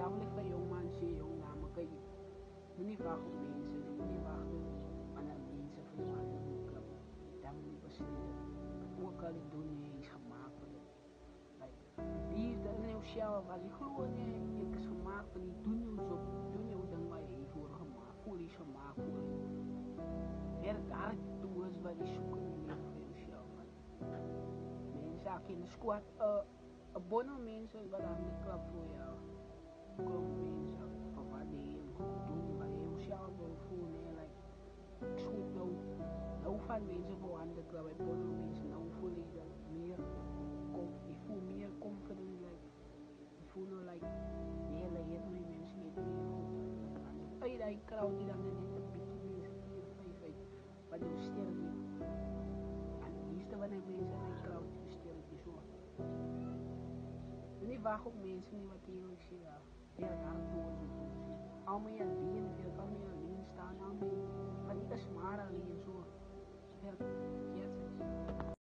daarom ligt bij jong mensen, jong namen, kan je niet wachten op mensen, je moet niet wachten aan de mensen van de club. Daar moet je beslissing. Ook al die doen je is gemaakt voor het. Like, die is de zelf, als je gelooft je is gemaakt voor die doen je zo, doen je dan waar je voor gemaakt, voor is gemaakt voor je. Werk hard toe is wat je zoeken in je voor jezelf. Mensen in de squad, bonnen mensen wat aan de club voor jou. Gewoon mensen, of wat die goed doen, wat je zelf wil voelen. Like, ik zoek nou van mensen voor aan de club, bonnen mensen, nou voel ik dat meer, ik voel meer confident, like, ik voel nou like, hele mensen niet meer goed. Als je dat crowd die dan net een beetje mensen, 4, 5 uit, wat je sterk niet. En de meeste van die mensen in de crowd sterk is zo. Niet wacht op mensen, niet wat die ook zeggen. Werk hard door zo. Allemaal je